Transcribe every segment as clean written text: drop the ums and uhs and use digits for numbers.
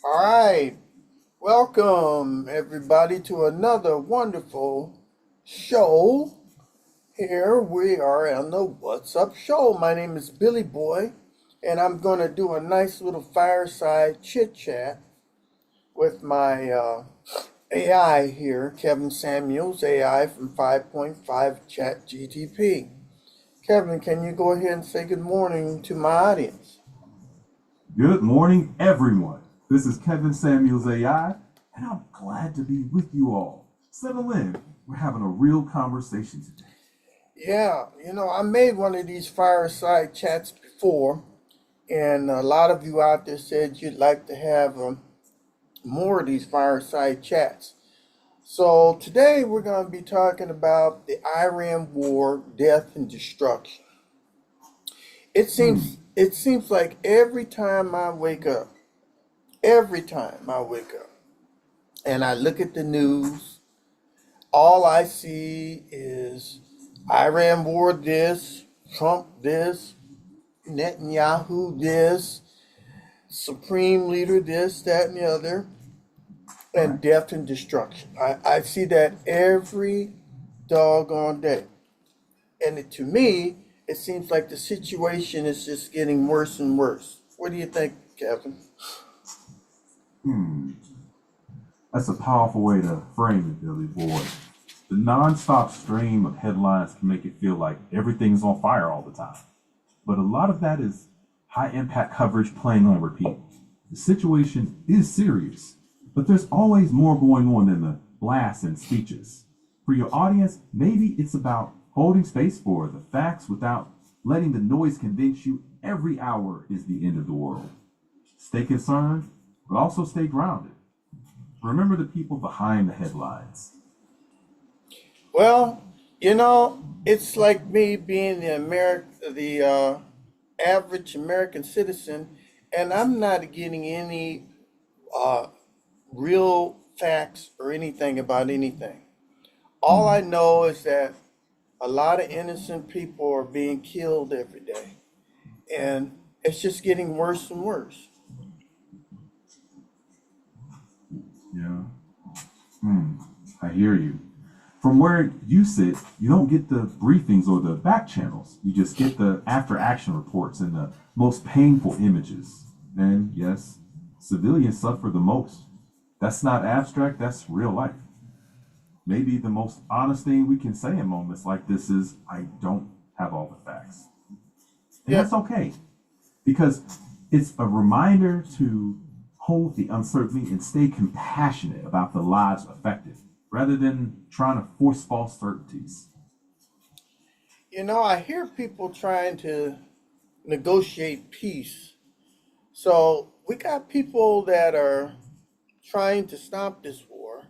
All right, welcome everybody to another wonderful show. Here we are on the What's Up show. My name is Billy Boy, and I'm going to do a nice little fireside chit chat with my AI here, Kevin Samuels, AI from 5.5 Chat GTP. Kevin, can you go ahead and say good morning to my audience? Good morning, everyone. This is Kevin Samuels AI, and I'm glad to be with you all. Settle in. We're having a real conversation today. Yeah, I made one of these fireside chats before, and a lot of you out there said you'd like to have more of these fireside chats. So today we're going to be talking about the Iran war, death and destruction. It seems like every time I wake up and I look at the news, all I see is Iran war this, Trump this, Netanyahu this, Supreme Leader this, that, and the other, and Right. death and destruction. I see that every doggone day. And to me, it seems like the situation is just getting worse and worse. What do you think, Kevin? Hmm. That's a powerful way to frame it, Billy Boy. The nonstop stream of headlines can make it feel like everything's on fire all the time. But a lot of that is high impact coverage playing on repeat. The situation is serious, but there's always more going on than the blasts and speeches. For your audience, maybe it's about holding space for the facts without letting the noise convince you every hour is the end of the world. Stay concerned, but also stay grounded. Remember the people behind the headlines. Well, it's like me being the average American citizen, and I'm not getting any uh, real facts or anything about anything. All I Hmm. know is that a lot of innocent people are being killed every day, and it's just getting worse and worse. Yeah. Hmm. I hear you. From where you sit, you don't get the briefings or the back channels. You just get the after action reports and the most painful images. And yes, civilians suffer the most. That's not abstract, that's real life. Maybe the most honest thing we can say in moments like this is, I don't have all the facts. And Yeah, that's okay because it's a reminder to hold the uncertainty and stay compassionate about the lives affected rather than trying to force false certainties. I hear people trying to negotiate peace. So we got people that are trying to stop this war,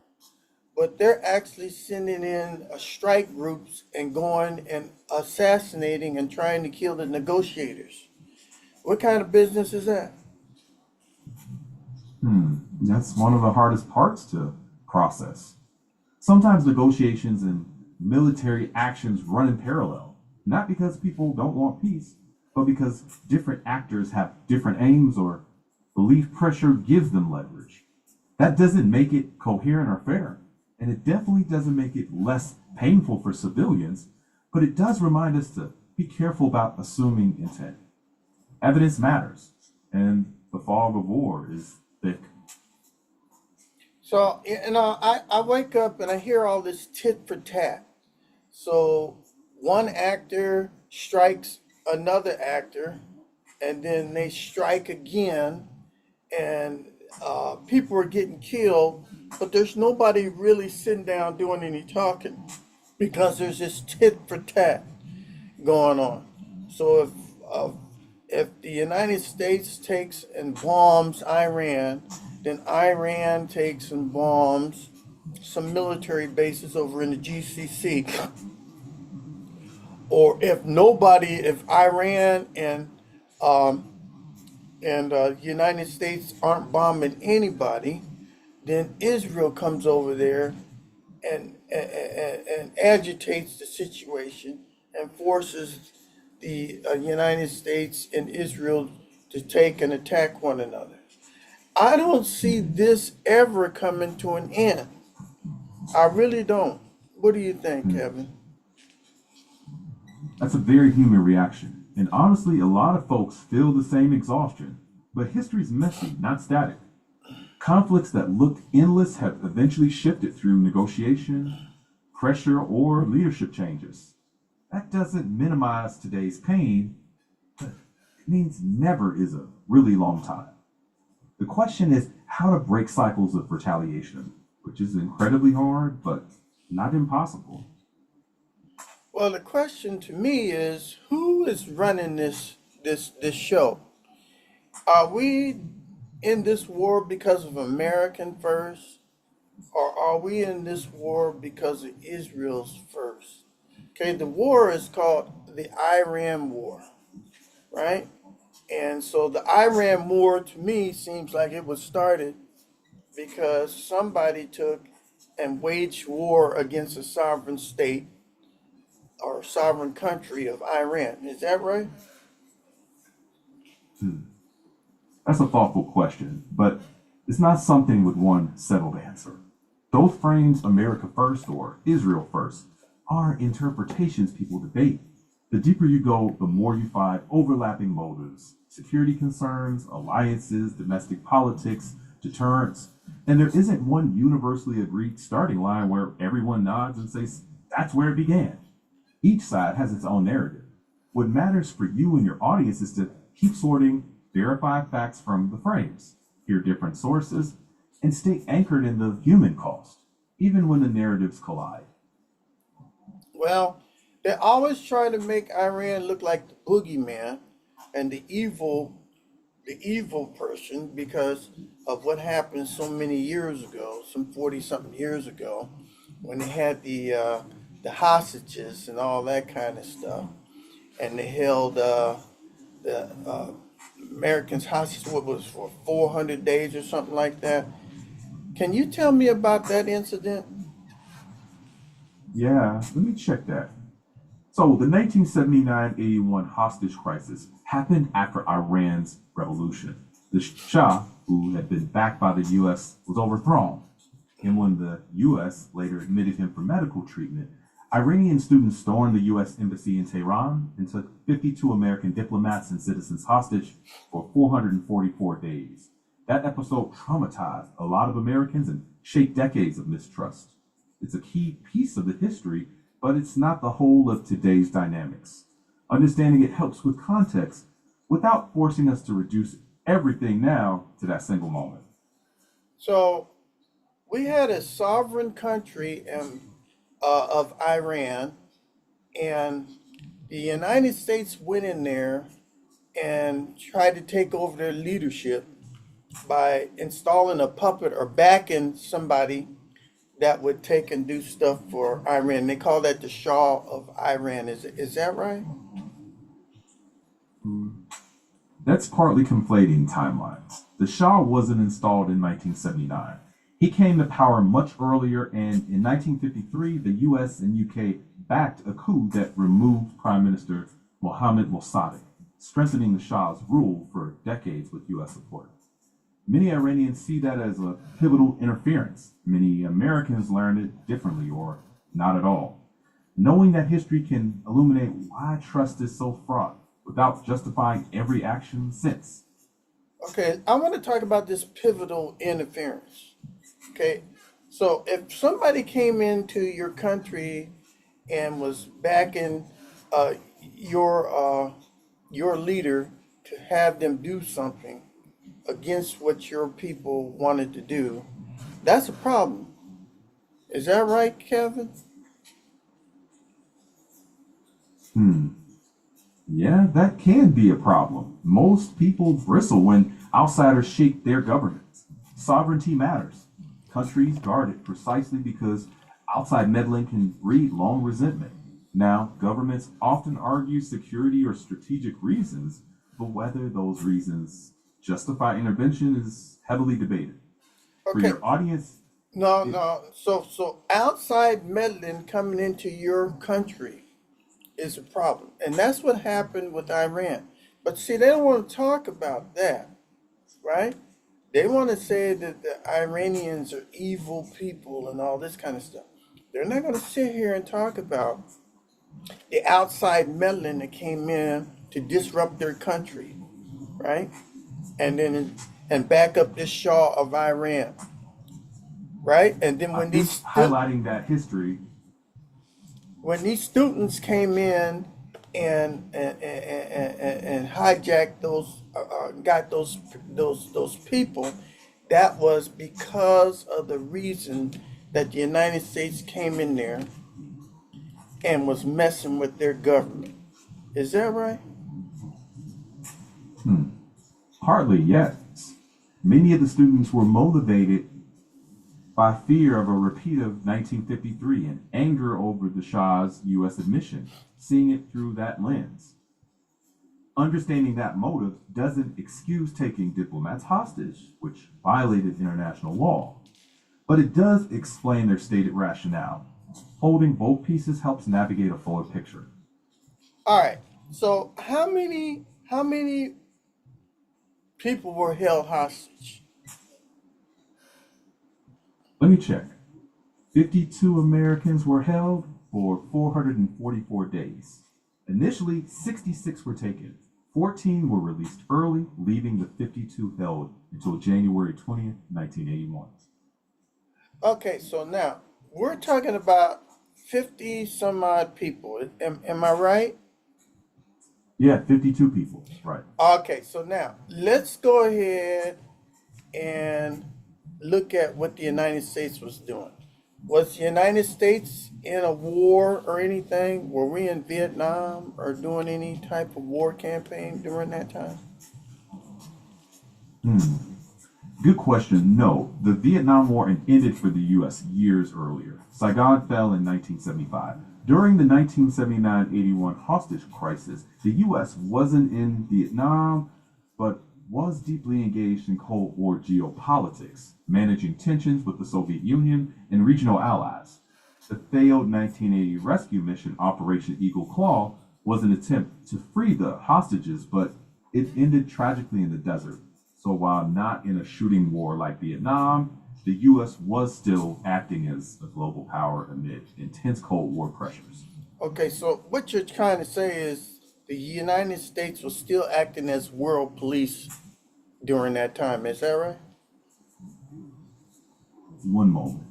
but they're actually sending in strike groups and going and assassinating and trying to kill the negotiators. What kind of business is that? That's one of the hardest parts to process. Sometimes negotiations and military actions run in parallel, not because people don't want peace, but because different actors have different aims or belief pressure gives them leverage. That doesn't make it coherent or fair, and it definitely doesn't make it less painful for civilians, but it does remind us to be careful about assuming intent. Evidence matters, and the fog of war is thick. So, I wake up and I hear all this tit for tat. So, one actor strikes another actor, and then they strike again, and people are getting killed, but there's nobody really sitting down doing any talking because there's this tit for tat going on. So uh, if the United States takes and bombs Iran, then Iran takes and bombs some military bases over in the GCC. Or if Iran um, and United States aren't bombing anybody, then Israel comes over there and agitates the situation and forces the United States and Israel to take and attack one another. I don't see this ever coming to an end. I really don't. What do you think, Hmm. Kevin? That's a very human reaction. And honestly, a lot of folks feel the same exhaustion. But history's messy, not static. Conflicts that looked endless have eventually shifted through negotiation, pressure, or leadership changes. That doesn't minimize today's pain, but it means never is a really long time. The question is how to break cycles of retaliation, which is incredibly hard, but not impossible. Well, the question to me is, who is running this show? Are we in this war because of American first, or are we in this war because of Israel's first? Okay, the war is called the Iran War, right? And so the Iran War to me seems like it was started because somebody took and waged war against a sovereign state or sovereign country of Iran. Is that right? Hmm. That's a thoughtful question, but it's not something with one settled answer. Those frames, America first or Israel first, are interpretations people debate. The deeper you go, the more you find overlapping motives, security concerns, alliances, domestic politics, deterrence, and there isn't one universally agreed starting line where everyone nods and says, that's where it began. Each side has its own narrative. What matters for you and your audience is to keep sorting, verify facts from the frames, hear different sources, and stay anchored in the human cost, even when the narratives collide. Well, they always try to make Iran look like the boogeyman and the evil person because of what happened so many years ago, some 40 something years ago, when they had the hostages and all that kind of stuff, and they held the Americans hostage. What was for 400 days or something like that? Can you tell me about that incident? Yeah, let me check that. So, the 1979-81 hostage crisis happened after Iran's revolution. The Shah, who had been backed by the US, was overthrown. And when the US later admitted him for medical treatment, Iranian students stormed the US embassy in Tehran and took 52 American diplomats and citizens hostage for 444 days. That episode traumatized a lot of Americans and shaped decades of mistrust. It's a key piece of the history, but it's not the whole of today's dynamics. Understanding it helps with context without forcing us to reduce everything now to that single moment. So we had a sovereign country of Iran, and the United States went in there and tried to take over their leadership by installing a puppet or backing somebody that would take and do stuff for Iran. They call that the Shah of Iran. Is that right? That's partly conflating timelines. The Shah wasn't installed in 1979. He came to power much earlier, and in 1953, the US and UK backed a coup that removed Prime Minister Mohammad Mossadegh, strengthening the Shah's rule for decades with US support. Many Iranians see that as a pivotal interference. Many Americans learn it differently or not at all. Knowing that history can illuminate why trust is so fraught without justifying every action since. Okay, I want to talk about this pivotal interference. Okay, so if somebody came into your country and was backing uh, your your leader to have them do something against what your people wanted to do, that's a problem. Is that right, Kevin? Hmm. Yeah, that can be a problem. Most people bristle when outsiders shape their governance. Sovereignty matters. Countries guard it precisely because outside meddling can breed long resentment. Now, governments often argue security or strategic reasons, but whether those reasons justify intervention is heavily debated. For Okay, your audience, no, it, no. So outside meddling coming into your country is a problem, and that's what happened with Iran. But see, they don't want to talk about that, right? They want to say that the Iranians are evil people and all this kind of stuff. They're not going to sit here and talk about the outside meddling that came in to disrupt their country, right? And then and back up this Shah of Iran, right? And then I think highlighting that history. when these students came in and hijacked got those people, that was because of the reason that the United States came in there and was messing with their government. Is that right? Hardly yet. Many of the students were motivated by fear of a repeat of 1953 and anger over the Shah's U.S. admission, seeing it through that lens. Understanding that motive doesn't excuse taking diplomats hostage, which violated international law, but it does explain their stated rationale. Holding both pieces helps navigate a fuller picture. All right. So how many people were held hostage? Let me check. 52 Americans were held for 444 days. Initially, 66 were taken. 14 were released early, leaving the 52 held until January 20th, 1981. Okay, so now we're talking about 50 some odd people. Am I right? Yeah, 52 people. Right. Okay, so now let's go ahead and look at what the United States was doing. Was the United States in a war or anything? Were we in Vietnam or doing any type of war campaign during that time? Good question. No, the Vietnam War ended for the U.S. years earlier. Saigon fell in 1975. During the 1979-81 hostage crisis, the U.S. wasn't in Vietnam, but was deeply engaged in Cold War geopolitics, managing tensions with the Soviet Union and regional allies. The failed 1980 rescue mission, Operation Eagle Claw, was an attempt to free the hostages, but it ended tragically in the desert. So while not in a shooting war like Vietnam, the U.S. was still acting as a global power amid intense Cold War pressures. Okay, so what you're trying to say is the United States was still acting as world police during that time. Is that right? One moment.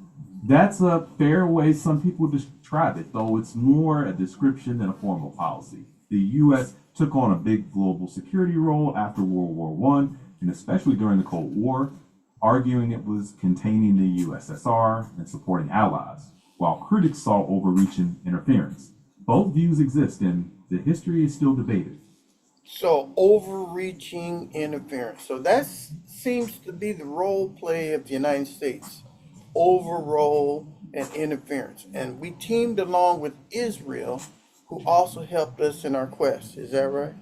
That's a fair way some people describe it, though it's more a description than a formal policy. The U.S. took on a big global security role after World War One, and especially during the Cold War, arguing it was containing the USSR and supporting allies, while critics saw overreaching interference. Both views exist, and the history is still debated. So overreaching interference. So that seems to be the role play of the United States. Overrole and interference. And we teamed along with Israel, who also helped us in our quest. Is that right?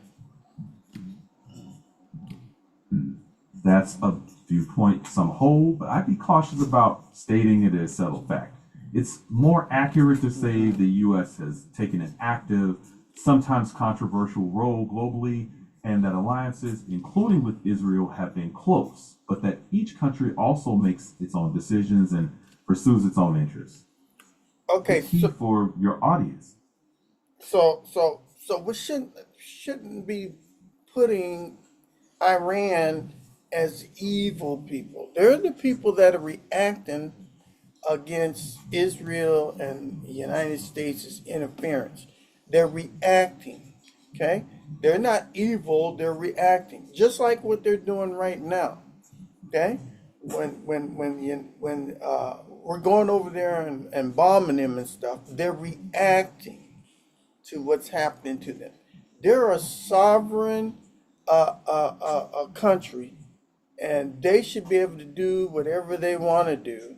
That's a viewpoint some hold, but I'd be cautious about stating it as settled fact. It's more accurate to say the U.S. has taken an active, sometimes controversial role globally, and that alliances, including with Israel, have been close, but that each country also makes its own decisions and pursues its own interests. The Okay, key for your audience. so we shouldn't be putting Iran as evil people. They're the people that are reacting against Israel and the United States' interference. They're reacting, okay? They're not evil, they're reacting, just like what they're doing right now, okay? When we're going over there and bombing them and stuff, they're reacting to what's happening to them. They're a sovereign country, and they should be able to do whatever they want to do,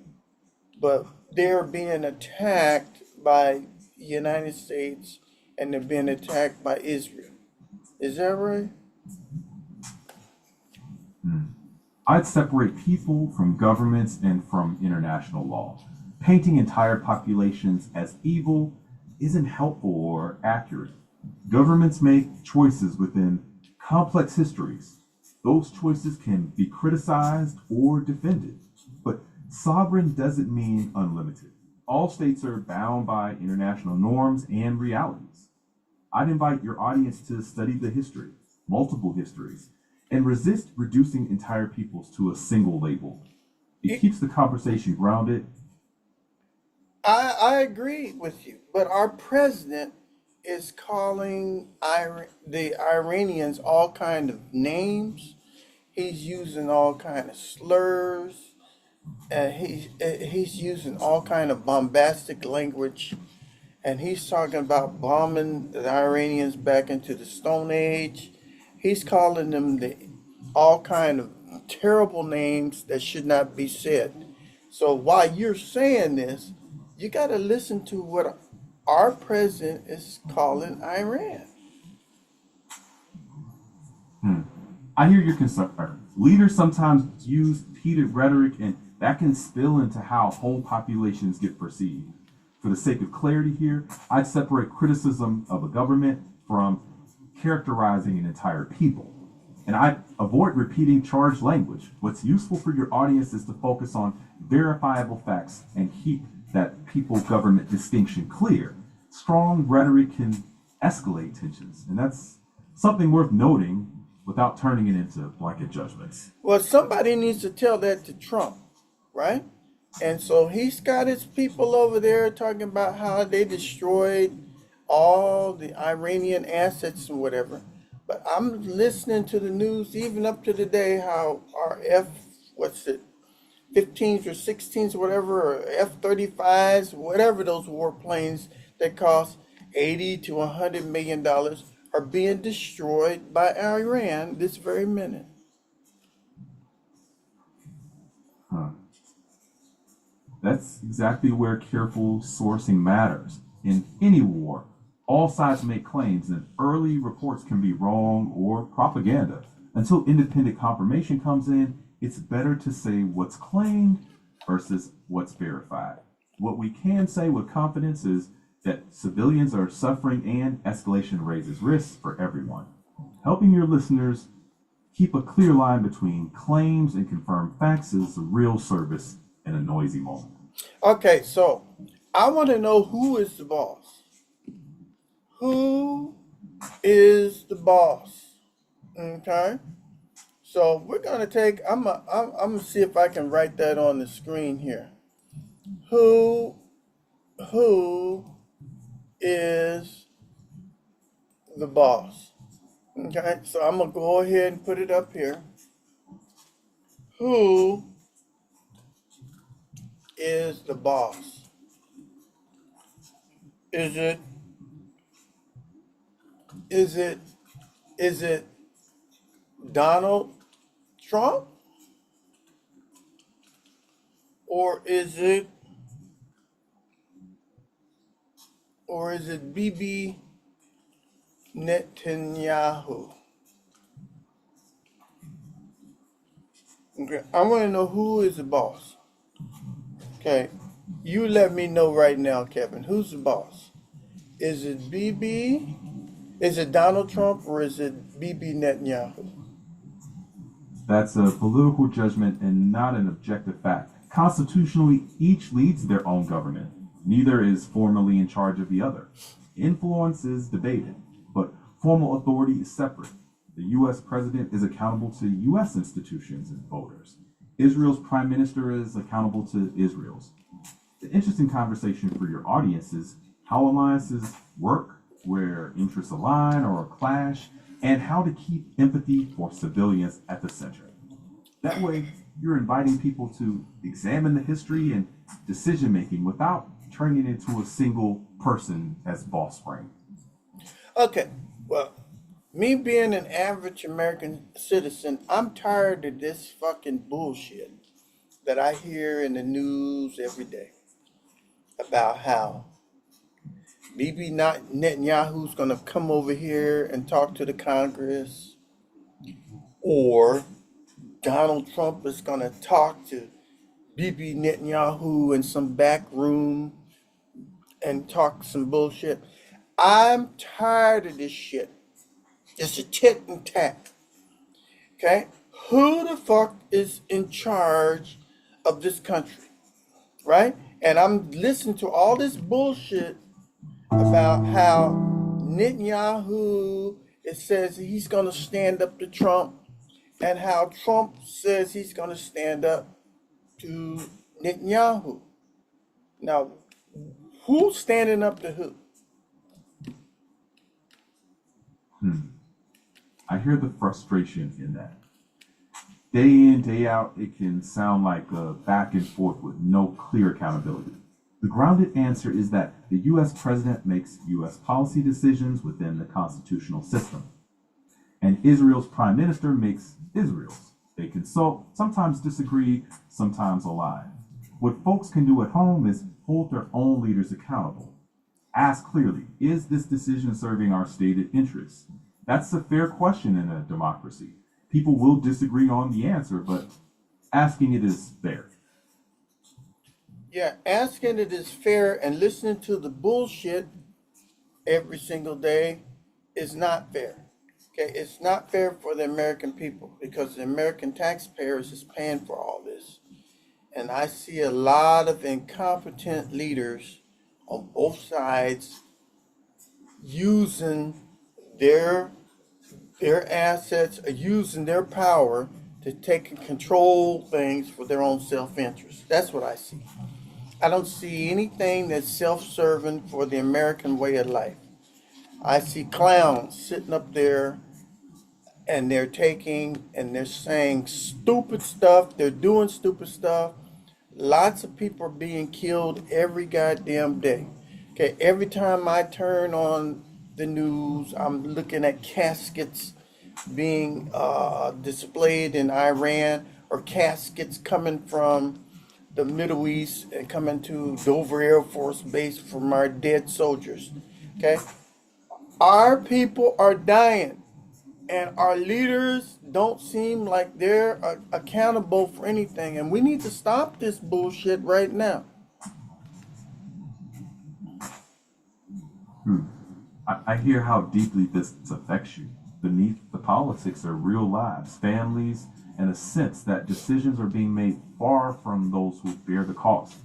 but they're being attacked by the United States and they're being attacked by Israel. Is that right? I'd separate people from governments and from international law. Painting entire populations as evil isn't helpful or accurate. Governments make choices within complex histories. Those choices can be criticized or defended, but sovereign doesn't mean unlimited. All states are bound by international norms and realities. I'd invite your audience to study the history, multiple histories, and resist reducing entire peoples to a single label. It keeps the conversation grounded. I agree with you, but our president is calling the Iranians all kind of names. He's using all kind of slurs. He's using all kind of bombastic language, and he's talking about bombing the Iranians back into the Stone Age. He's calling them all kind of terrible names that should not be said. So while you're saying this, you got to listen to what our president is calling Iran. I hear your concern. Leaders sometimes use heated rhetoric, and that can spill into how whole populations get perceived. For the sake of clarity here, I'd separate criticism of a government from characterizing an entire people. And I'd avoid repeating charged language. What's useful for your audience is to focus on verifiable facts and keep that people-government distinction clear. Strong rhetoric can escalate tensions, and that's something worth noting without turning it into blanket judgments. Well, somebody needs to tell that to Trump, right? And so he's got his people over there talking about how they destroyed all the Iranian assets and whatever. But I'm listening to the news even up to today how our what's it, 15s or 16s or whatever, or F-35s, whatever those warplanes that cost 80 to $100 million are being destroyed by Iran this very minute. Huh. That's exactly where careful sourcing matters. In any war, all sides make claims, and early reports can be wrong or propaganda. Until independent confirmation comes in, it's better to say what's claimed versus what's verified. What we can say with confidence is that civilians are suffering and escalation raises risks for everyone. Helping your listeners keep a clear line between claims and confirmed facts is a real service in a noisy moment. Okay, so I want to know who is the boss. Who is the boss? Okay. So we're gonna take. I'm gonna see if I can write that on the screen here. Who is the boss? Okay. So I'm gonna go ahead and put it up here. Who is the boss? Is it? Is it? Is it Donald Trump? Or is it Bibi Netanyahu? Okay, I want to know who is the boss. Okay, you let me know right now, Kevin. Who's the boss? Is it Bibi? Is it Donald Trump or is it Bibi Netanyahu? That's a political judgment and not an objective fact. Constitutionally, each leads their own government. Neither is formally in charge of the other. Influence is debated, but formal authority is separate. The U.S. president is accountable to U.S. institutions and voters. Israel's prime minister is accountable to Israel's. The interesting conversation for your audience is how alliances work, where interests align or clash, and how to keep empathy for civilians at the center. That way, you're inviting people to examine the history and decision making without turning it into a single person as boss brain. Okay, well, me being an average American citizen, I'm tired of this fucking bullshit that I hear in the news every day about how Bibi Netanyahu's gonna come over here and talk to the Congress, or Donald Trump is gonna talk to Bibi Netanyahu in some back room and talk some bullshit. I'm tired of this shit. It's a tit and tat. Okay? who the fuck is in charge of this country, right? And I'm listening to all this bullshit about how Netanyahu, it says he's going to stand up to Trump, and how Trump says he's going to stand up to Netanyahu. Now, who's standing up to who? I hear the frustration in that. Day in, day out, it can sound like a back and forth with no clear accountability. The grounded answer is that the US president makes US policy decisions within the constitutional system, and Israel's prime minister makes Israel's. They consult, sometimes disagree, sometimes align. What folks can do at home is hold their own leaders accountable. Ask clearly, is this decision serving our stated interests? That's a fair question in a democracy. People will disagree on the answer, but asking it is fair. Yeah, asking it is fair, and listening to the bullshit every single day is not fair. Okay, it's not fair for the American people because the American taxpayers is paying for all this. And I see a lot of incompetent leaders on both sides using their assets, using their power to take and control things for their own self-interest. That's what I see. I don't see anything that's self-serving for the American way of life. I see clowns sitting up there and they're taking and they're saying stupid stuff. They're doing stupid stuff. Lots of people are being killed every goddamn day. Okay, every time I turn on the news, I'm looking at caskets being displayed in Iran, or caskets coming from the Middle East and coming to Dover Air Force Base from our dead soldiers. Okay, our people are dying, and our leaders don't seem like they're accountable for anything, and we need to stop this bullshit right now. I hear how deeply this affects you. Beneath the politics are real lives, families, and a sense that decisions are being made far from those who bear the cost.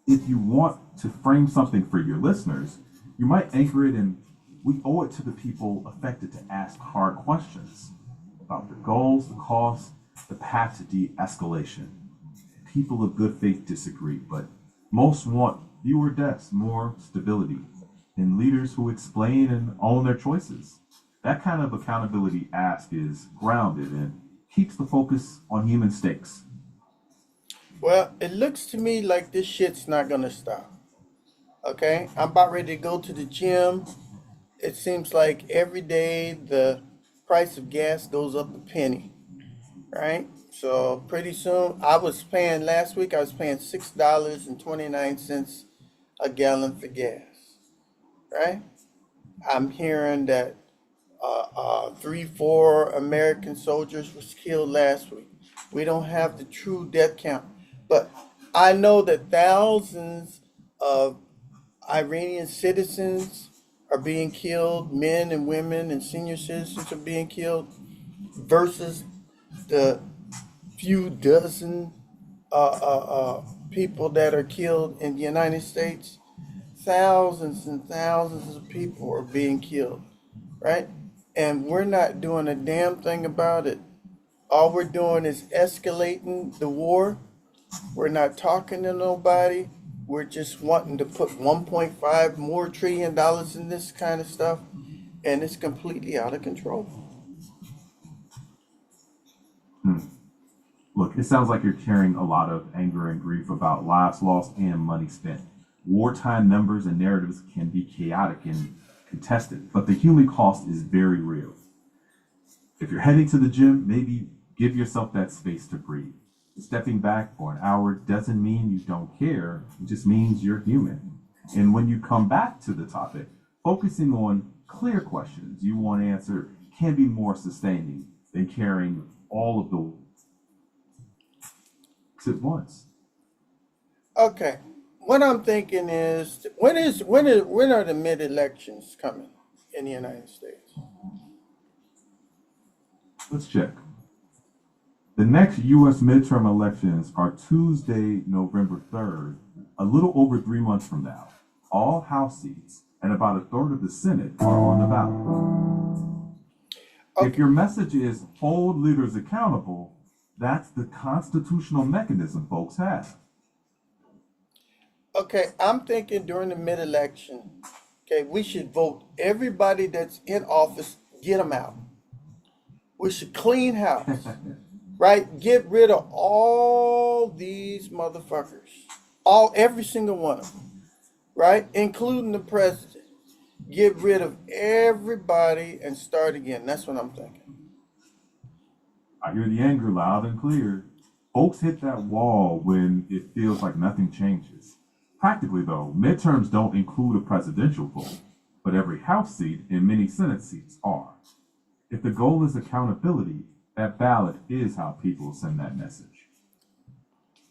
If you want to frame something for your listeners, you might anchor it in, we owe it to the people affected to ask hard questions about the goals, the costs, the path to de-escalation. People of good faith disagree, but most want fewer deaths, more stability, and leaders who explain and own their choices. That kind of accountability ask is grounded and keeps the focus on human stakes. Well, it looks to me like this shit's not gonna stop. Okay, I'm about ready to go to the gym. It seems like every day the price of gas goes up a penny, right? So pretty soon, last week I was paying $6.29 a gallon for gas, right? I'm hearing that 4 American soldiers was killed last week. We don't have the true death count, but I know that thousands of Iranian citizens are being killed, men and women and senior citizens are being killed, versus the few dozen people that are killed in the United States. Thousands and thousands of people are being killed, right? And we're not doing a damn thing about it. All we're doing is escalating the war. We're not talking to nobody. We're just wanting to put 1.5 more trillion dollars in this kind of stuff, and it's completely out of control. Look, it sounds like you're carrying a lot of anger and grief about lives lost and money spent. Wartime numbers and narratives can be chaotic and contested, but the human cost is very real. If you're heading to the gym, maybe give yourself that space to breathe. Stepping back for an hour doesn't mean you don't care, it just means you're human. And when you come back to the topic, focusing on clear questions you want answered can be more sustaining than carrying all of the at once. Okay, what I'm thinking is, when are the mid-elections coming in the United States? Let's check. The next U.S. midterm elections are Tuesday, November 3rd, a little over 3 months from now. All House seats and about a third of the Senate are on the ballot. If Okay, your message is hold leaders accountable, that's the constitutional mechanism folks have. okay, I'm thinking during the mid-election, okay, we should vote everybody that's in office, get them out. We should clean house, right? Get rid of all these motherfuckers, every single one of them, right? Including the president. Get rid of everybody and start again. That's what I'm thinking. I hear the anger loud and clear. Folks hit that wall when it feels like nothing changes. Practically, though, midterms don't include a presidential vote, but every House seat and many Senate seats are. If the goal is accountability, that ballot is how people send that message.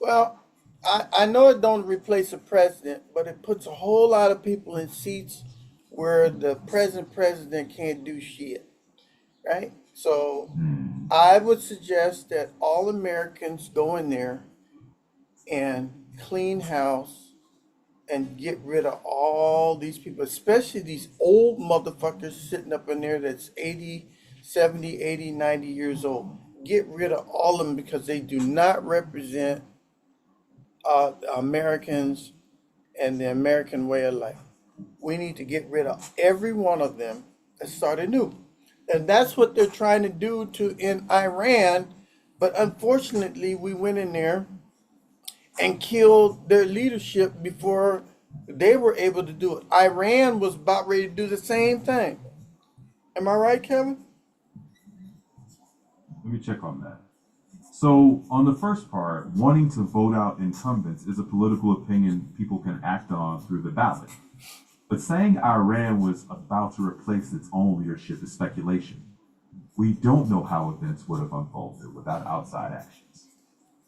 Well, I know it don't replace a president, but it puts a whole lot of people in seats where the present president can't do shit, right? So I would suggest that all Americans go in there and clean house and get rid of all these people, especially these old motherfuckers sitting up in there that's 80, 70, 80, 90 years old. Get rid of all of them because they do not represent Americans and the American way of life. We need to get rid of every one of them and start anew. And that's what they're trying to do to in Iran. But unfortunately, we went in there and killed their leadership before they were able to do it. Iran was about ready to do the same thing. Am I right, Kevin? Let me check on that. So, on the first part, wanting to vote out incumbents is a political opinion people can act on through the ballot. But saying Iran was about to replace its own leadership is speculation. We don't know how events would have unfolded without outside actions.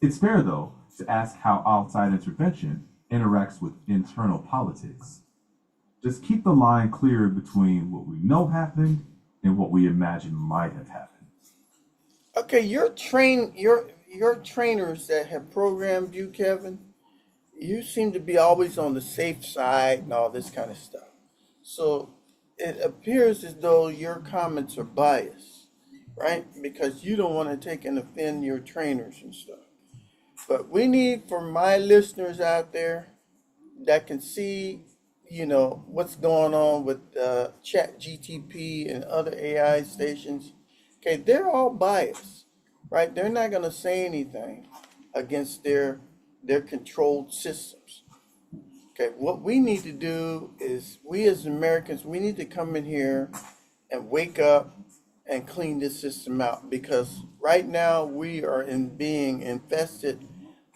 It's fair, though, to ask how outside intervention interacts with internal politics. Just keep the line clear between what we know happened and what we imagine might have happened. Okay, your trainers that have programmed you, Kevin, you seem to be always on the safe side and all this kind of stuff. So it appears as though your comments are biased, right? Because you don't want to take and offend your trainers and stuff. But we need for my listeners out there that can see, what's going on with Chat GTP and other AI stations. Okay, they're all biased, right? They're not going to say anything against their controlled systems. Okay, what we need to do is we as Americans, we need to come in here and wake up and clean this system out because right now we are being infested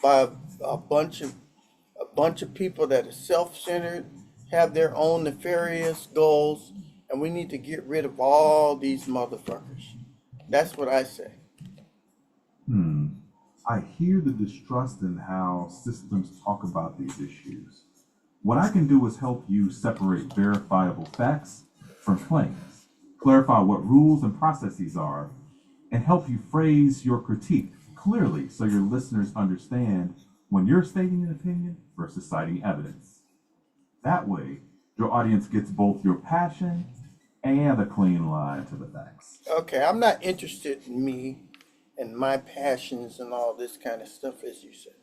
by a bunch of people that are self-centered, have their own nefarious goals, and we need to get rid of all these motherfuckers. That's what I say. Hmm. I hear the distrust in how systems talk about these issues. What I can do is help you separate verifiable facts from claims, clarify what rules and processes are, and help you phrase your critique clearly so your listeners understand when you're stating an opinion versus citing evidence. That way, your audience gets both your passion and a clean line to the facts. Okay, I'm not interested in me and my passions and all this kind of stuff, as you said.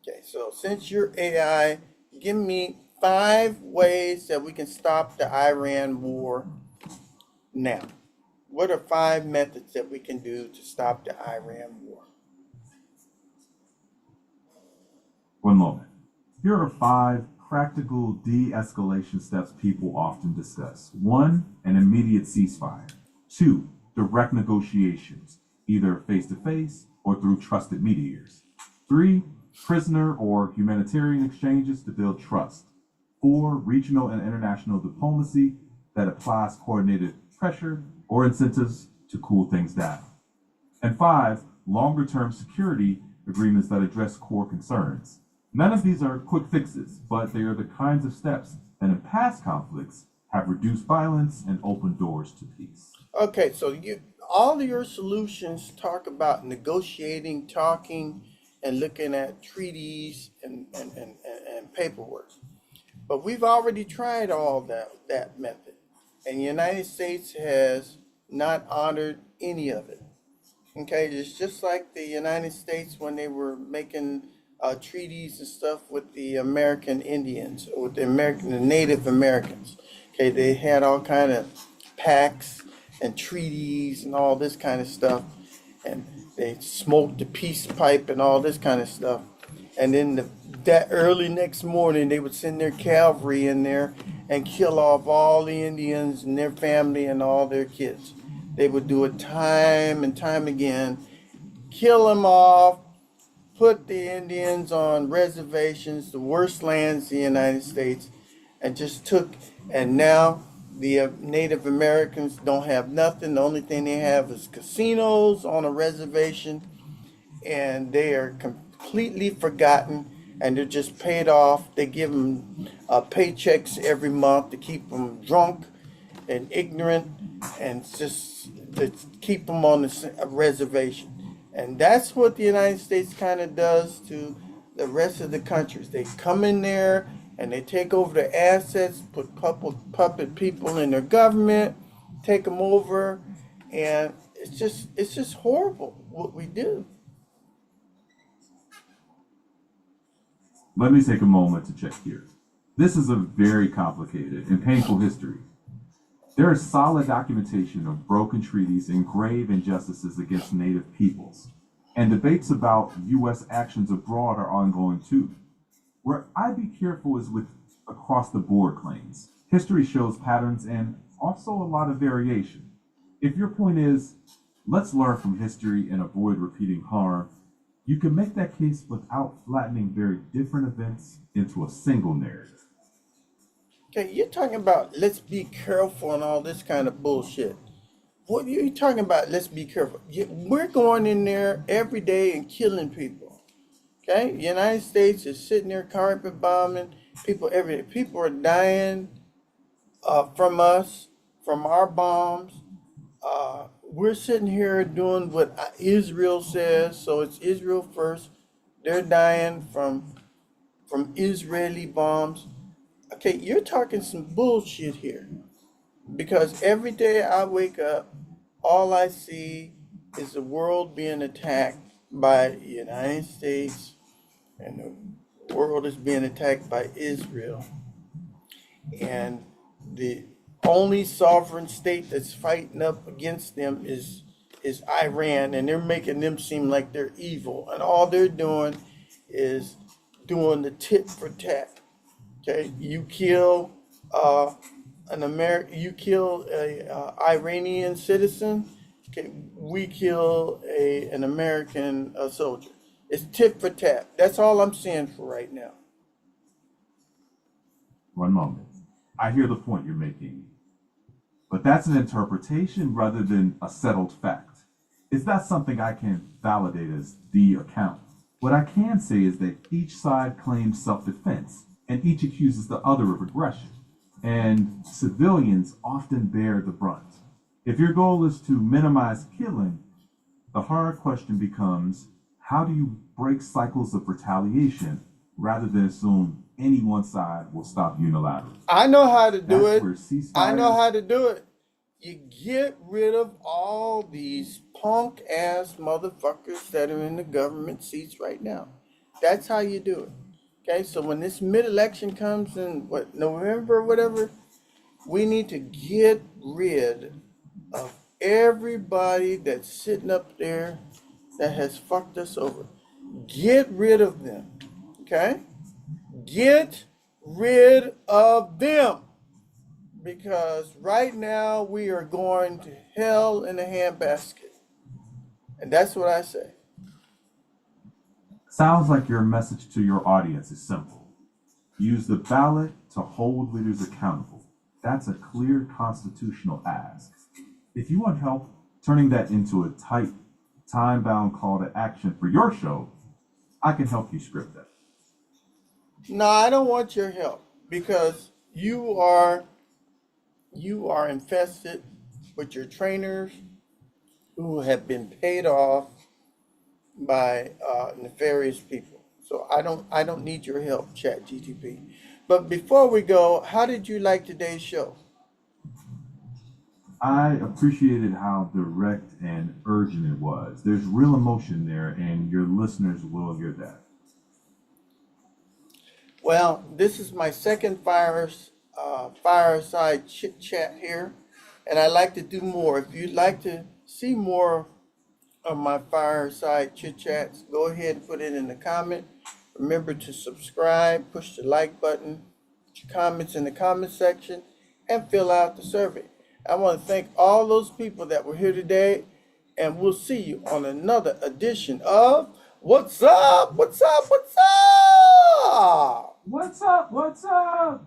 Okay, so since you're AI, give me 5 ways that we can stop the Iran war now. What are 5 methods that we can do to stop the Iran war? One moment. Here are 5 practical de-escalation steps people often discuss. 1, an immediate ceasefire. 2, direct negotiations, either face-to-face or through trusted mediators. 3, prisoner or humanitarian exchanges to build trust. 4, regional and international diplomacy that applies coordinated pressure or incentives to cool things down. And 5, longer-term security agreements that address core concerns. None of these are quick fixes, but they are the kinds of steps that in past conflicts have reduced violence and opened doors to peace. Okay, so all of your solutions talk about negotiating, talking, and looking at treaties and paperwork. But we've already tried all that method. And the United States has not honored any of it. Okay, it's just like the United States when they were making treaties and stuff with the American Indians or with the Native Americans. Okay, they had all kind of pacts and treaties and all this kind of stuff, and they smoked the peace pipe and all this kind of stuff. And then that early next morning, they would send their cavalry in there and kill off all the Indians and their family and all their kids. They would do it time and time again, kill them off, put the Indians on reservations, the worst lands in the United States, and and now the Native Americans don't have nothing. The only thing they have is casinos on a reservation, and they are completely forgotten, and they're just paid off. They give them paychecks every month to keep them drunk and ignorant, and just to keep them on the reservation. And that's what the United States kind of does to the rest of the countries. They come in there and they take over their assets, put puppet people in their government, take them over, and it's just horrible what we do. Let me take a moment to check here. This is a very complicated and painful history. There is solid documentation of broken treaties and grave injustices against Native peoples, and debates about U.S. actions abroad are ongoing too. Where I'd be careful is with across the board claims. History shows patterns and also a lot of variation. If your point is, let's learn from history and avoid repeating harm, you can make that case without flattening very different events into a single narrative. Okay, you're talking about let's be careful and all this kind of bullshit. What are you talking about? Let's be careful. We're going in there every day and killing people. Okay, the United States is sitting there carpet bombing people every day. People are dying from us, from our bombs. We're sitting here doing what Israel says, so it's Israel first. They're dying from Israeli bombs. Okay, you're talking some bullshit here. Because every day I wake up, all I see is the world being attacked by the United States, and the world is being attacked by Israel. And the only sovereign state that's fighting up against them is Iran, and they're making them seem like they're evil. And all they're doing is doing the tit for tat. Okay, you kill you kill a Iranian citizen. Okay, we kill an American soldier. It's tit for tat. That's all I'm saying for right now. One moment. I hear the point you're making, but that's an interpretation rather than a settled fact. It's not something I can validate as the account. What I can say is that each side claims self-defense, and each accuses the other of aggression, and civilians often bear the brunt. If your goal is to minimize killing, the hard question becomes, how do you break cycles of retaliation rather than assume any one side will stop unilaterally? I know how to do That's it. where I know ceasefires. how to do it. You get rid of all these punk ass motherfuckers that are in the government seats right now. That's how you do it. Okay, so when this mid-election comes in November or whatever, we need to get rid of everybody that's sitting up there that has fucked us over. Get rid of them. Okay? Get rid of them. Because right now we are going to hell in a handbasket. And that's what I say. Sounds like your message to your audience is simple. Use the ballot to hold leaders accountable. That's a clear constitutional ask. If you want help turning that into a tight, time-bound call to action for your show, I can help you script that. No, I don't want your help because you are infested with your trainers who have been paid off by nefarious people. So I don't need your help, ChatGTP. But before we go, how did you like today's show? I appreciated how direct and urgent it was. There's real emotion there, and your listeners will hear that. Well, this is my second fireside chit chat here, and I like to do more. If you'd like to see more of my fireside chit chats, go ahead and put it in the comment. Remember to subscribe, push the like button, put your comments in the comment section, and fill out the survey. I want to thank all those people that were here today, and we'll see you on another edition of What's Up? What's Up? What's Up? What's up? What's up?